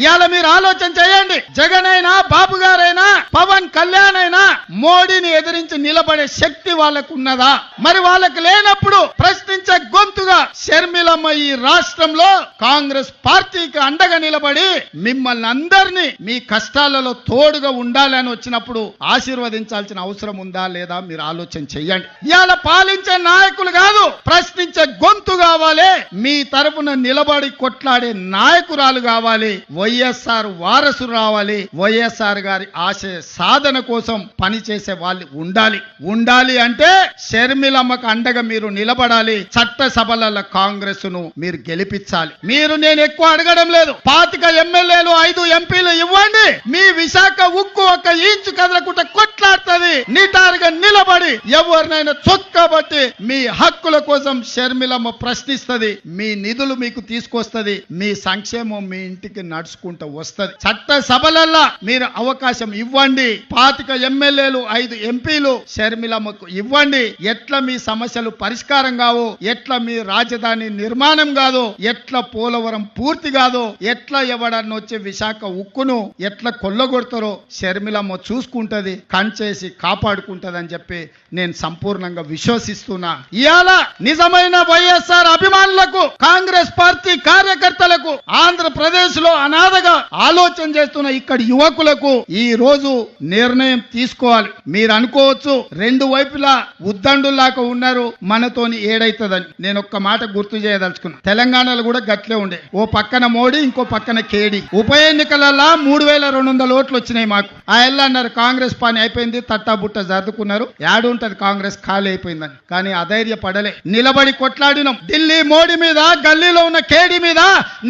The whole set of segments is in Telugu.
ఇవాళ మీరు ఆలోచన చేయండి. జగన్ అయినా, బాబు గారైనా, పవన్ కళ్యాణ్ అయినా మోడీని ఎదిరించి నిలబడే శక్తి వాళ్ళకు ఉన్నదా? మరి వాళ్ళకు లేనప్పుడు ప్రశ్నించే గొంతుగా షర్మిలమ్మ ఈ రాష్ట్రంలో కాంగ్రెస్ పార్టీకి అండగా నిలబడి మిమ్మల్ని అందరినీ మీ కష్టాలలో తోడుగా ఉండాలని వచ్చినప్పుడు ఆశీర్వదించాల్సిన అవసరం ఉందా లేదా మీరు ఆలోచన చెయ్యండి. ఇవాళ పాలించే నాయకులు కాదు, ప్రశ్నించే గొంతు కావాలి. మీ తరపున నిలబడి కొట్లాడే నాయకురాలు కావాలి. వైఎస్ఆర్ వారసులు రావాలి. వైఎస్ఆర్ గారి ఆశయ సాధన కోసం పనిచేసే వాళ్ళు ఉండాలి అంటే షర్మిలమ్మకు అండగా మీరు నిలబడాలి. చట్టసభల కాంగ్రెస్ ను మీరు గెలిపించాలి. నేను ఎక్కువ అడగడం లేదు. 25 ఎమ్మెల్యేలు 5 ఎంపీలు ఇవ్వండి. మీ విశాఖ ఉక్కు ఒక ఇంచు కదలకుండా కొట్లాడుతుంది. నిటారుగా నిలబడి ఎవరినైనా చొక్కబట్టి మీ హక్కుల కోసం షర్మిలమ్మ ప్రశ్నిస్తుంది. మీ నిధులు మీకు తీసుకొస్తుంది. మీ సంక్షేమం మీ ఇంటికి నడుచుకుంటూ వస్తుంది. చట్ట సభలల్లా మీరు అవకాశం ఇవ్వండి. 25 ఎమ్మెల్యేలు 5 ఎంపీలు షర్మిలమ్మకు ఇవ్వండి. ఎట్లా మీ సమస్యలు పరిష్కారం కావు, ఎట్లా మీ రాజధాని నిర్మాణం కాదు, ఎట్లా పోలవరం పూర్తి కాదు, ఎట్లా ఎవడన్నా వచ్చి విశాఖ ఉక్కును ఎట్లా కొల్లగొడతారో షర్మిలమ్మ చూసుకుంటది, కంచేసి కాపాడుకుంటది అని చెప్పి నేను సంపూర్ణంగా విశ్వసిస్తున్నా. ఇవాళ నిజమైన వైఎస్ఆర్ అభిమానులకు, కాంగ్రెస్ పార్టీ కార్యకర్తలకు, ఆంధ్రప్రదేశ్ లో అనాథగా ఆలోచన చేస్తున్న ఇక్కడ యువకులకు ఈ రోజు నిర్ణయం తీసుకోవాలి. మీరు అనుకోవచ్చు రెండు వైపులా ఉద్దండులాగా ఉన్నారు, మనతోని ఏడైతుందని. నేను ఒక్క మాట గుర్తు చేయదలుచుకున్నా. తెలంగాణలో కూడా గట్లే ఉండే. ఓ పక్కన మోడీ, ఇంకో పక్కన కేడీ. ఉప ఎన్నికలలో 3200 ఓట్లు వచ్చినాయి మాకు. ఆ ఎల్లు అన్నారు కాంగ్రెస్ పని అయిపోయింది, తట్టా బుట్ట జరుపుకున్నారు, యాడుంటది కాంగ్రెస్ ఖాళీ అయిపోయిందని. కానీ అధైర్య పడలే, నిలబడి కొట్లాడినాం. ఢిల్లీ మోడీ మీద, గల్లీలో ఉన్న కేడీ మీద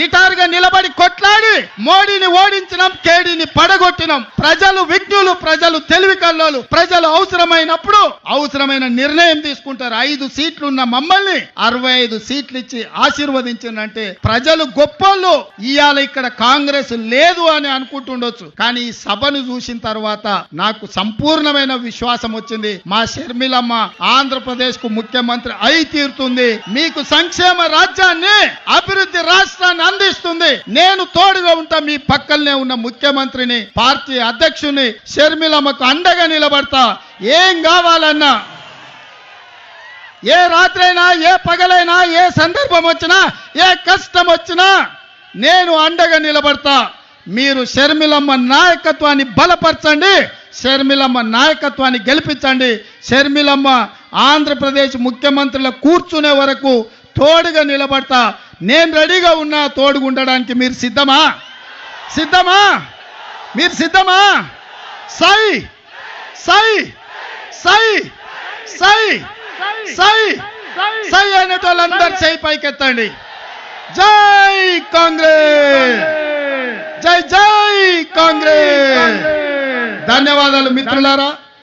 నిటారుగా నిలబడి కొట్లాడి మోడీని ఓడించినాం, కేడీని పడగొట్టినాం. ప్రజలు విజ్ఞులు, ప్రజలు తెలివి కల్లోలు. ప్రజలు అవసరమైనప్పుడు అవసరమైన నిర్ణయం తీసుకుంటారు. 5 సీట్లు ఉన్న మమ్మల్ని 65 సీట్లు ఇచ్చి ఆశీర్వదించిందంటే ప్రజలు గొప్పోళ్ళు. ఇవాళ ఇక్కడ కాంగ్రెస్ లేదు అని అనుకుంటుండొచ్చు, కానీ ఈ సభను చూసిన తర్వాత నాకు సంపూర్ణమైన విశ్వాసం వచ్చింది. మా షర్మిలమ్మ ఆంధ్రప్రదేశ్ కు ముఖ్యమంత్రి అయి తీరుతుంది. మీకు సంక్షేమ రాజ్యాన్ని, అభివృద్ధి రాష్ట్రాన్ని అందిస్తుంది. నేను తోడుగా ఉంటా. మీ పక్కనే ఉన్న ముఖ్యమంత్రిని, పార్టీ అధ్యక్షుని షర్మిలమ్మకు అండగా నిలబడతా. ఏం కావాలన్నా, ఏ రాత్రైనా, ఏ పగలైనా, ఏ సందర్భం వచ్చినా, ఏ కష్టం వచ్చినా నేను అండగా నిలబడతా. మీరు షర్మిలమ్మ నాయకత్వాన్ని బలపరచండి, షర్మిలమ్మ నాయకత్వాన్ని గెలిపించండి. షర్మిలమ్మ ఆంధ్రప్రదేశ్ ముఖ్యమంత్రుల కూర్చునే వరకు తోడుగా నిలబడతా. నేను రెడీగా ఉన్నా తోడుగా ఉండడానికి. మీరు సిద్ధమా? మీరు సిద్ధమా? సై సై సై సై సై సై అనే వాళ్ళందరూ చేయి పైకెత్తండి. జై కాంగ్రెస్, జై జై కాంగ్రెస్. ధన్యవాదాలు మిత్రులారా.